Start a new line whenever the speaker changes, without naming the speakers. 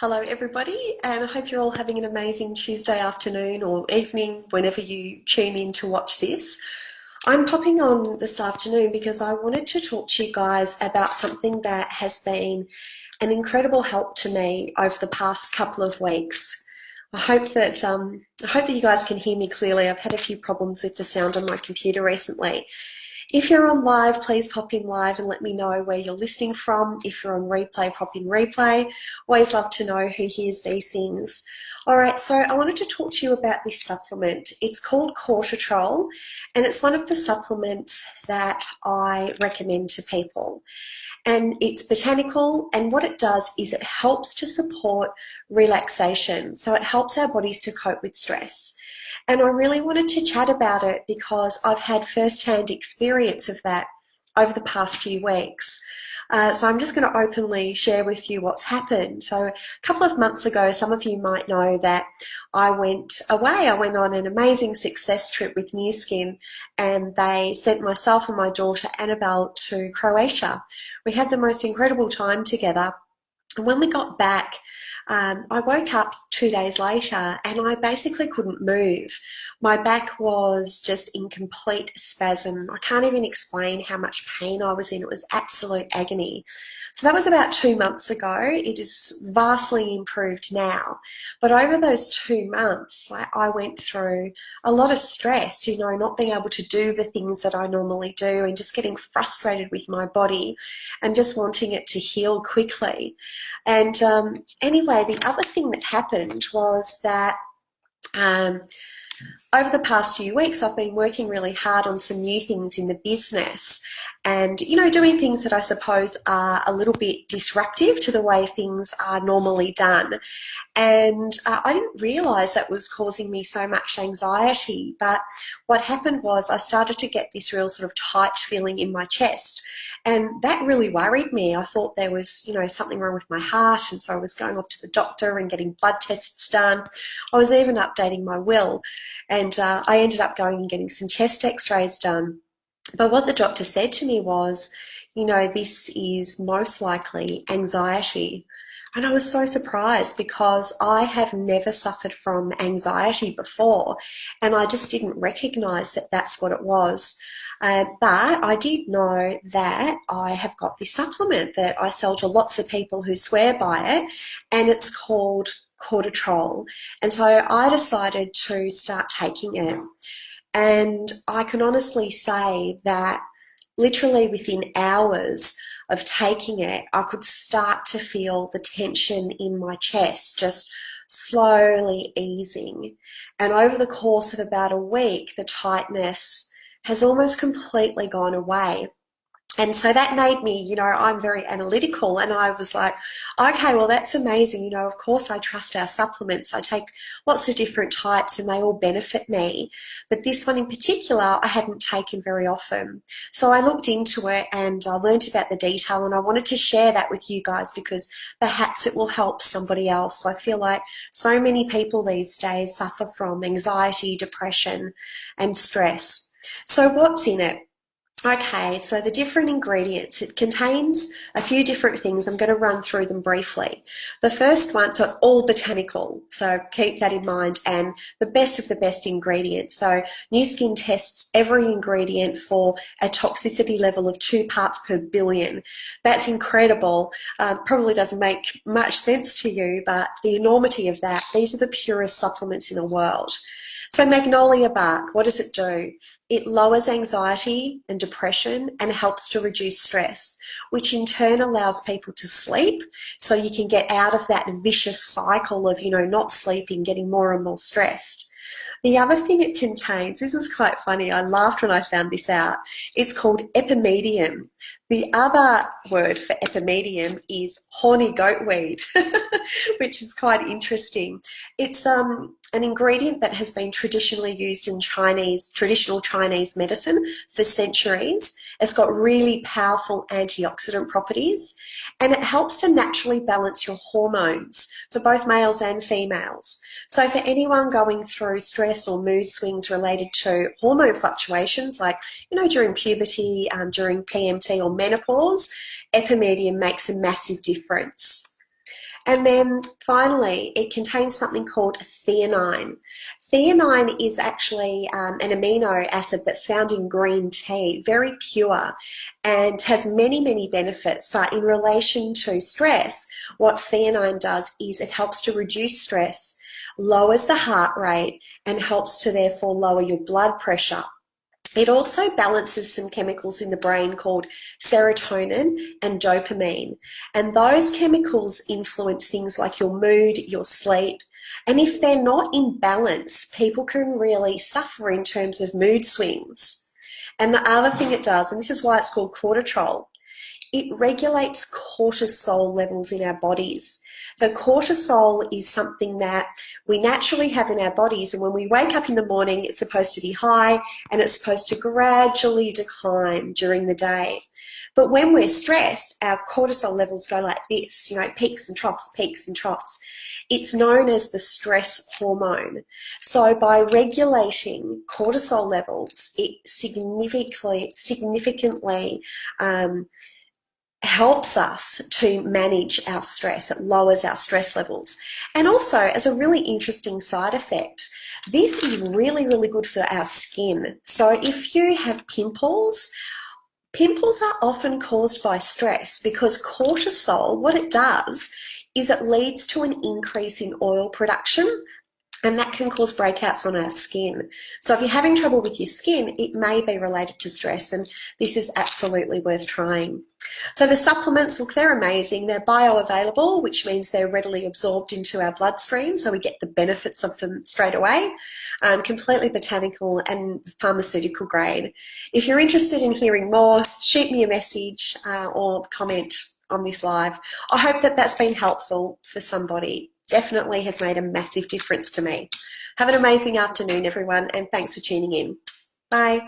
Hello, everybody, and I hope you're all having an amazing Tuesday afternoon or evening whenever you tune in to watch this. I'm popping on this afternoon because I wanted to talk to you guys about something that has been an incredible help to me over the past couple of weeks. I hope that you guys can hear me clearly. I've had a few problems with the sound on my computer recently. If you're on live, please pop in live and let me know where you're listening from. If you're on replay, pop in replay. Always love to know who hears these things. All right, so I wanted to talk to you about this supplement. It's called Cortitrol, and it's one of the supplements that I recommend to people. And it's botanical, and what it does is it helps to support relaxation. So it helps our bodies to cope with stress. And I really wanted to chat about it because I've had first-hand experience of that over the past few weeks. So I'm just going to openly share with you what's happened. So a couple of months ago, some of you might know that I went away. I went on an amazing success trip with New Skin, and they sent myself and my daughter Annabelle to Croatia. We had the most incredible time together. And when we got back, I woke up 2 days later and I basically couldn't move. My back was just in complete spasm. I can't even explain how much pain I was in. It was absolute agony. So that was about 2 months ago. It is vastly improved now. But over those 2 months, I went through a lot of stress, not being able to do the things that I normally do and just getting frustrated with my body and just wanting it to heal quickly. And anyway, the other thing that happened was that um, over the past few weeks, I've been working really hard on some new things in the business and, doing things that I suppose are a little bit disruptive to the way things are normally done. And I didn't realise that was causing me so much anxiety. But what happened was I started to get this real sort of tight feeling in my chest. And that really worried me. I thought there was, something wrong with my heart. And so I was going off to the doctor and getting blood tests done. I was even updating my will. And I ended up going and getting some chest x-rays done. But what the doctor said to me was, this is most likely anxiety. And I was so surprised because I have never suffered from anxiety before, and I just didn't recognise that that's what it was. But I did know that I have got this supplement that I sell to lots of people who swear by it, and it's called Cortitrol. And so I decided to start taking it. And I can honestly say that literally within hours of taking it, I could start to feel the tension in my chest just slowly easing. And over the course of about a week, the tightness has almost completely gone away. And so that made me, I'm very analytical, and I was like, okay, well, that's amazing. Of course I trust our supplements. I take lots of different types and they all benefit me. But this one in particular, I hadn't taken very often. So I looked into it and I learned about the detail, and I wanted to share that with you guys because perhaps it will help somebody else. I feel like so many people these days suffer from anxiety, depression, and stress. So what's in it? Okay, so the different ingredients, it contains a few different things. I'm going to run through them briefly. The first one, so it's all botanical, so keep that in mind, and the best of the best ingredients. So New Skin tests every ingredient for a toxicity level of 2 parts per billion. That's incredible. Probably doesn't make much sense to you, but the enormity of that, these are the purest supplements in the world. So magnolia bark, what does it do? It lowers anxiety and depression and helps to reduce stress, which in turn allows people to sleep so you can get out of that vicious cycle of, not sleeping, getting more and more stressed. The other thing it contains, this is quite funny, I laughed when I found this out, it's called epimedium. The other word for epimedium is horny goatweed, which is quite interesting. It's an ingredient that has been traditionally used in traditional Chinese medicine for centuries. It's got really powerful antioxidant properties, and it helps to naturally balance your hormones for both males and females. So for anyone going through stress or mood swings related to hormone fluctuations, like, during puberty, during PMT or menopause, epimedium makes a massive difference. And then finally, it contains something called theanine. Theanine is actually an amino acid that's found in green tea, very pure, and has many, many benefits. But in relation to stress, what theanine does is it helps to reduce stress, lowers the heart rate, and helps to therefore lower your blood pressure. It also balances some chemicals in the brain called serotonin and dopamine. And those chemicals influence things like your mood, your sleep. And if they're not in balance, people can really suffer in terms of mood swings. And the other thing it does, and this is why it's called Cortitrol, it regulates cortisol levels in our bodies. So cortisol is something that we naturally have in our bodies, and when we wake up in the morning, it's supposed to be high and it's supposed to gradually decline during the day. But when we're stressed, our cortisol levels go like this, peaks and troughs, peaks and troughs. It's known as the stress hormone. So by regulating cortisol levels, it significantly helps us to manage our stress. It lowers our stress levels. And also, as a really interesting side effect, this is really, really good for our skin. So if you have pimples, pimples are often caused by stress because cortisol, what it does is it leads to an increase in oil production, and that can cause breakouts on our skin. So if you're having trouble with your skin, it may be related to stress, and this is absolutely worth trying. So the supplements, look, they're amazing. They're bioavailable, which means they're readily absorbed into our bloodstream, so we get the benefits of them straight away. Completely botanical and pharmaceutical grade. If you're interested in hearing more, shoot me a message or comment on this live. I hope that that's been helpful for somebody. Definitely has made a massive difference to me. Have an amazing afternoon, everyone, and thanks for tuning in. Bye.